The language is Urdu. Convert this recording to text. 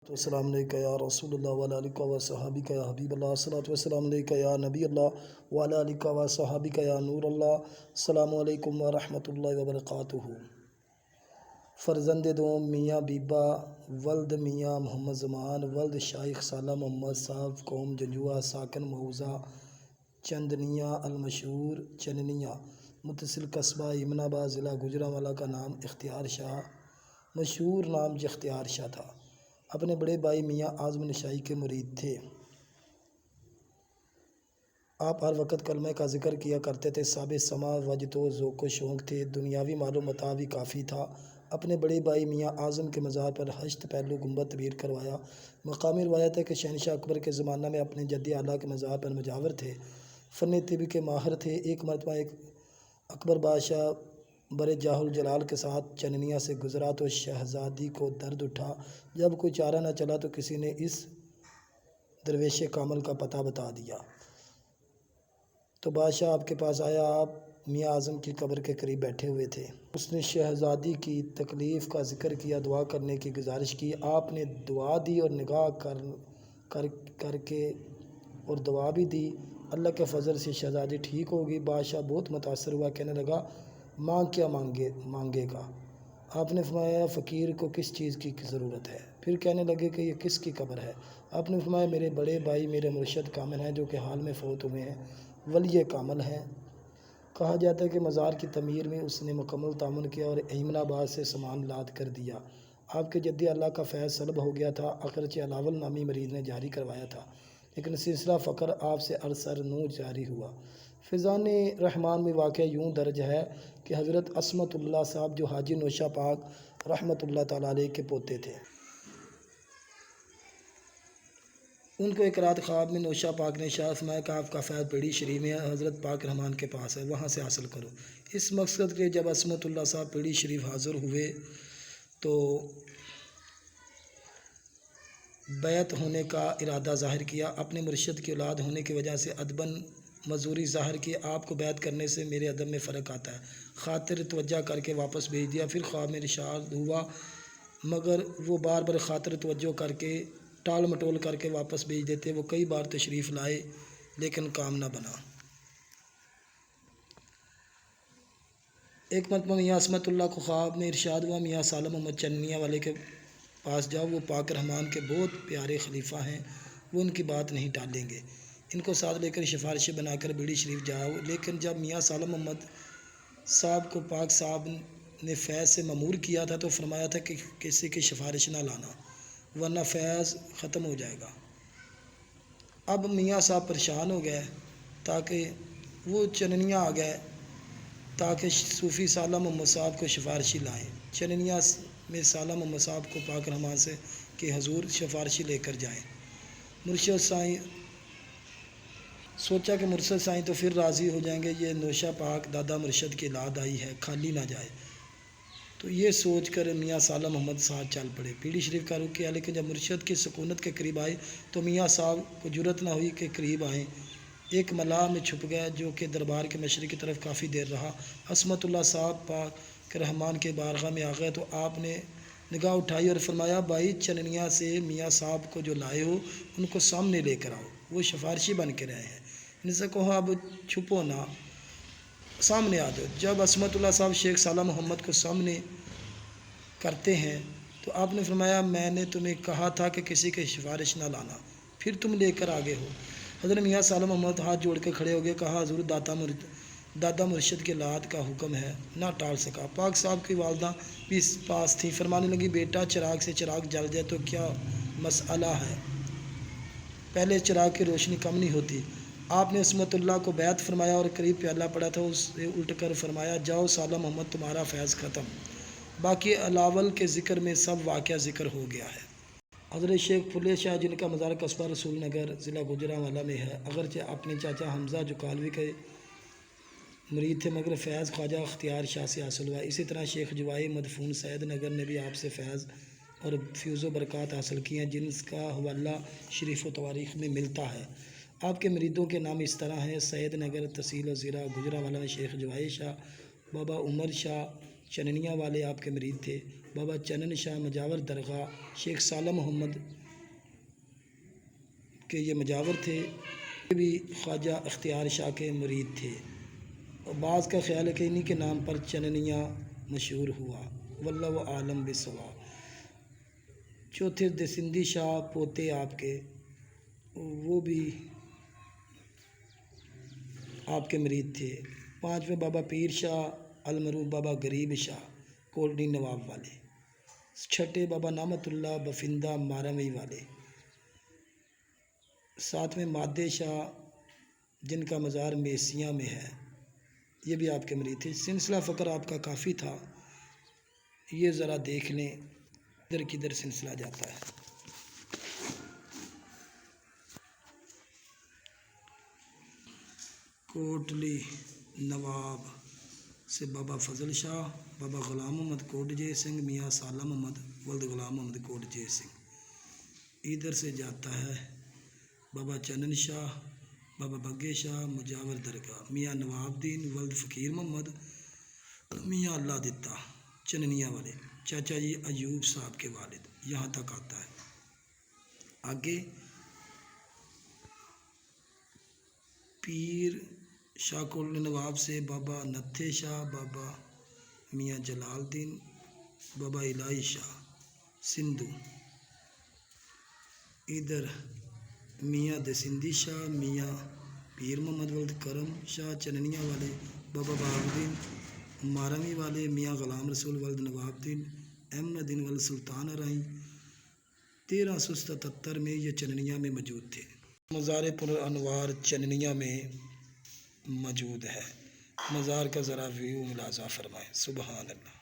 السلام علیکم یا رسول اللہ وعلی آلہ و صحابہ یا حبیب اللہ، الصلاۃ والسلام علیکم یا نبی اللہ وعلی آلہ و صحابہ یا نور اللہ۔ السلام علیکم ورحمۃ اللہ وبرکاتہ۔ فرزند دوم میاں بیبا ولد میاں محمد زمان ولد شیخ سالہ محمد صاحب، قوم جنجوعہ، ساکن محوزہ چندنیہ المشہور چننیہ، متصل قصبہ ایمن آباد، ضلع گوجرانوالہ کا نام اختیار شاہ، مشہور نام اختیار شاہ تھا۔ اپنے بڑے بھائی میاں اعظم نشائی کے مرید تھے۔ آپ ہر وقت کلمہ کا ذکر کیا کرتے تھے۔ صاحب سما وجد و ذوق و شوق تھے، دنیاوی مال و متاع بھی کافی تھا۔ اپنے بڑے بھائی میاں اعظم کے مزار پر ہشت پہلو گنبد تعمیر کروایا۔ مقامی روایت ہے کہ شہنشاہ اکبر کے زمانہ میں اپنے جد اعلیٰ کے مزار پر مجاور تھے، فن طب کے ماہر تھے۔ ایک مرتبہ ایک اکبر بادشاہ بڑے جاہ الجلال کے ساتھ چننیہ سے گزرا تو شہزادی کو درد اٹھا۔ جب کوئی چارہ نہ چلا تو کسی نے اس درویش کامل کا پتہ بتا دیا تو بادشاہ آپ کے پاس آیا۔ آپ میاں اعظم کی قبر کے قریب بیٹھے ہوئے تھے۔ اس نے شہزادی کی تکلیف کا ذکر کیا، دعا کرنے کی گزارش کی۔ آپ نے دعا دی اور نگاہ کر کے اور دعا بھی دی۔ اللہ کے فضل سے شہزادی ٹھیک ہوگی۔ بادشاہ بہت متاثر ہوا، کہنے لگا مانگ کیا مانگے گا؟ آپ نے فرمایا فقیر کو کس چیز کی ضرورت ہے؟ پھر کہنے لگے کہ یہ کس کی قبر ہے؟ آپ نے فرمایا میرے بڑے بھائی میرے مرشد کامل ہیں جو کہ حال میں فوت ہوئے ہیں، ولی کامل ہیں۔ کہا جاتا ہے کہ مزار کی تعمیر میں اس نے مکمل تعاون کیا اور ایمن آباد سے سامان لاد کر دیا۔ آپ کے جدی اللہ کا فیض سلب ہو گیا تھا، اگرچہ الاول نامی مریض نے جاری کروایا تھا، لیکن سلسلہ فقر آپ سے ارسر نو جاری ہوا۔ فیضان رحمان میں واقعہ یوں درج ہے کہ حضرت عصمت اللہ صاحب جو حاجی نوشہ پاک رحمۃ اللہ تعالیٰ علیہ کے پوتے تھے، ان کو ایک رات خواب میں نوشہ پاک نے ارشاد فرمایا کہ آپ کا فیض بیڑی شریف میں حضرت پاک رحمان کے پاس ہے، وہاں سے حاصل کرو۔ اس مقصد کے جب عصمت اللہ صاحب بیڑی شریف حاضر ہوئے تو بیعت ہونے کا ارادہ ظاہر کیا۔ اپنے مرشد کی اولاد ہونے کی وجہ سے ادباً معذوری ظاہر کی۔ آپ کو بیعت کرنے سے میرے ادب میں فرق آتا ہے، خاطر توجہ کر کے واپس بھیج دیا۔ پھر خواب میں ارشاد ہوا مگر وہ بار بار خاطر توجہ کر کے ٹال مٹول کر کے واپس بھیج دیتے۔ وہ کئی بار تشریف لائے لیکن کام نہ بنا۔ ایک مرتبہ میاں عصمت اللہ کو خواب میں ارشاد ہوا میاں سالم محمد چننیہ والے کے پاس جاؤ، وہ پاک رحمان کے بہت پیارے خلیفہ ہیں، وہ ان کی بات نہیں ٹالیں گے، ان کو ساتھ لے کر سفارشی بنا کر بیڑی شریف جاؤ۔ لیکن جب میاں سالم محمد صاحب کو پاک صاحب نے فیض سے مامور کیا تھا تو فرمایا تھا کہ کسی کی سفارش نہ لانا ورنہ فیض ختم ہو جائے گا۔ اب میاں صاحب پریشان ہو گئے تاکہ وہ چننیہ آ گئے تاکہ صوفی سالہ محمد صاحب کو سفارشی لائیں۔ چننیہ میں سالہ محمد صاحب کو پاک رحمان سے کہ حضور سفارشی لے کر جائیں۔ مرشد سائیں سوچا کہ مرشد سائیں تو پھر راضی ہو جائیں گے، یہ نوشہ پاک دادا مرشد کی اولاد آئی ہے، خالی نہ جائے۔ تو یہ سوچ کر میاں سالہ محمد صاحب چل پڑے، بیڑی شریف کا رخ کیا۔ لیکن جب مرشد کی سکونت کے قریب آئے تو میاں صاحب کو جرأت نہ ہوئی کہ قریب آئیں، ایک ملا میں چھپ گئے جو کہ دربار کے مشرق کی طرف کافی دیر رہا۔ عصمت اللہ صاحب پاک رحمان کے بارگاہ میں آ گئے تو آپ نے نگاہ اٹھائی اور فرمایا بھائی چننیہ سے میاں صاحب کو جو لائے ہو ان کو سامنے لے کر آؤ، وہ سفارشی بن کے رہے ہیں، ان سے کہو اب چھپو نہ، سامنے آ جاؤ۔ جب عصمت اللہ صاحب شیخ سالہ محمد کو سامنے کرتے ہیں تو آپ نے فرمایا میں نے تمہیں کہا تھا کہ کسی کی سفارش نہ لانا، پھر تم لے کر آگے ہو۔ حضرت میاں سالہ محمد ہاتھ جوڑ کے کھڑے ہو گئے، کہا حضور دادا مرشد کے اولاد کا حکم ہے، نہ ٹال سکا۔ پاک صاحب کی والدہ بھی پاس تھی، فرمانے لگی بیٹا چراغ سے چراغ جل جائے تو کیا مسئلہ ہے، پہلے چراغ کی روشنی کم نہیں ہوتی۔ آپ نے عصمت اللہ کو بیعت فرمایا اور قریب پیالہ پڑا تھا اس سے الٹ کر فرمایا جاؤ سالہ محمد تمہارا فیض ختم، باقی الاول کے ذکر میں سب واقعہ ذکر ہو گیا ہے۔ حضرت شیخ پھلے شاہ جن کا مزار قصبہ رسول نگر ضلع گوجرانوالہ میں ہے، اگرچہ اپنے چاچا حمزہ جو کالوی کے مرید تھے مگر فیض خواجہ اختیار شاہ سے حاصل ہوا۔ اسی طرح شیخ جوائی مدفون سید نگر نے بھی آپ سے فیض اور فیوز و برکات حاصل کی ہیں، جن کا حوالہ شریف و تواریخ میں ملتا ہے۔ آپ کے مریدوں کے نام اس طرح ہیں سید نگر تحصیل و ضلع گوجرانوالہ میں شیخ جوائی شاہ، بابا عمر شاہ چننیہ والے آپ کے مرید تھے، بابا چنن شاہ مجاور درگاہ شیخ صالح محمد کے یہ مجاور تھے، یہ بھی خواجہ اختیار شاہ کے مرید تھے، اور بعض کا خیال ہے کہ انہی کے نام پر چننیاں مشہور ہوا، واللہ عالم بالصواب۔ چوتھے دسندی شاہ پوتے آپ کے، وہ بھی آپ کے مرید تھے۔ پانچویں بابا پیر شاہ المعروف بابا غریب شاہ کولنی نواب والے۔ چھٹے بابا نعمت اللہ بفندہ ماراوی والے۔ ساتویں مادے شاہ جن کا مزار میسیاں میں ہے، یہ بھی آپ کے مرید تھے۔ سلسلہ فقر آپ کا کافی تھا، یہ ذرا دیکھ لیں ادھر کدھر سلسلہ جاتا ہے۔ کوٹلی نواب سے بابا فضل شاہ، بابا غلام محمد کوٹجے سنگھ، میاں صالح محمد ولد غلام محمد کوٹجے سنگھ۔ ادھر سے جاتا ہے بابا چنن شاہ، بابا بگے شاہ مجاور درگاہ، میاں نواب دین ولد فقیر محمد، میاں اللہ دتا چننیاں والے، چاچا جی ایوب صاحب کے والد، یہاں تک آتا ہے۔ آگے پیر شاہ کولنی نواب سے بابا نتھے شاہ، بابا میاں جلال الدین، بابا الہی شاہ سندھو۔ ادھر میاں دسندی شاہ، میاں پیر محمد ولد کرم شاہ چننیاں والے، بابا بہاؤالدین ماراوی والے، میاں غلام رسول ولد نواب الدین احمد دین ولد سلطان ارائیں۔ 1377 میں یہ چننیاں میں موجود تھے۔ مزار پر انوار چننیاں میں موجود ہے۔ مزار کا ذرا ویو ملاحظہ فرمائیں۔ سبحان اللہ۔